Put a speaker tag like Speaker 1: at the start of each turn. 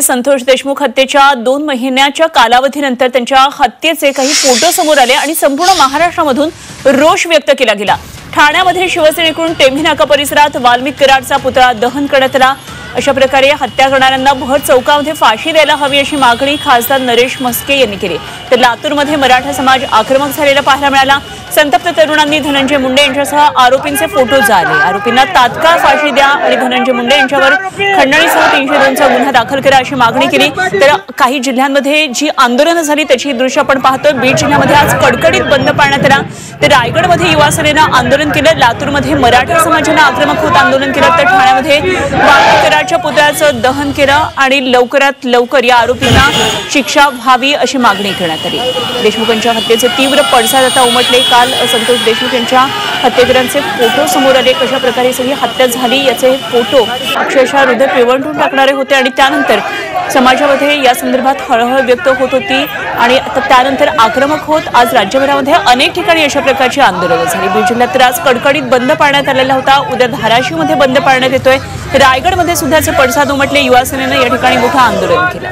Speaker 1: संतोष देशमुख हत्येच्या 2 महिन्याच्या कालावधीनंतर त्यांच्या हत्येचे काही फोटो समोर आले आणि संपूर्ण महाराष्ट्रामधून रोष व्यक्त केला गेला। ठाण्यामध्ये शिवसेनेकडून टेंभी नाका परिसरात वाल्मिक कराडचा पुतळा दहन करण्यात आला। अशा प्रकारे हत्या करणाऱ्यांना भर चौकामध्ये फाशी द्यायला हवी अशी मागणी खासदार नरेश म्हस्के यांनी केली। तर लातूरमध्ये मराठा समाज आक्रमक झालेला पाहायला मिळाला। संतप्त तरुणांनी धनंजय मुंडे यांच्यासह आरोपींचे फोटो जाळले। आरोपींना तात्काळ फाशी द्या आणि धनंजय मुंडे यांच्यावर खंडणीसह 302 चा गुन्हा दाखल करा अशी मागणी केली। तर काही जिल्ह्यांमध्ये जी आंदोलनं झाली त्याची दृश्य आपण पाहतोय। बीड जिल्ह्यामध्ये आज कडकडीत बंद पाळण्यात आला। तर रायगडमध्ये युवा सेनेनं आंदोलन केलं। लातूरमध्ये मराठा समाजानं आक्रमक होत आंदोलन केलं। तर ठाण्यामध्ये वाल्मिक कराडच्या पुतळ्याचं दहन केलं आणि लवकरात लवकर या आरोपींना शिक्षा व्हावी अशी मागणी करण्यात आली। देशमुखांच्या हत्येचे तीव्र पडसाद आता उमटले। काल संतोष देशमुख यांच्या हत्येकरांचे फोटो समोर आले। कशा प्रकारे सगळी हत्या झाली याचे फोटो अक्षरशः हृदय पिळवटून टाकणारे होते आणि त्यानंतर समाजामध्ये या संदर्भात हळहळ व्यक्त होत होती आणि त्यानंतर आक्रमक होत आज राज्यभरामध्ये अनेक ठिकाणी अशा प्रकारची आंदोलनं झाली। बीड जिल्ह्यात तर आज कडकडीत बंद पाळण्यात आलेला होता। उद्या धाराशिवमध्ये बंद पाळण्यात येतोय। रायगडमध्ये सुद्धाचे पडसाद उमटले। युवा सेनेनं या ठिकाणी मोठं आंदोलन केलं।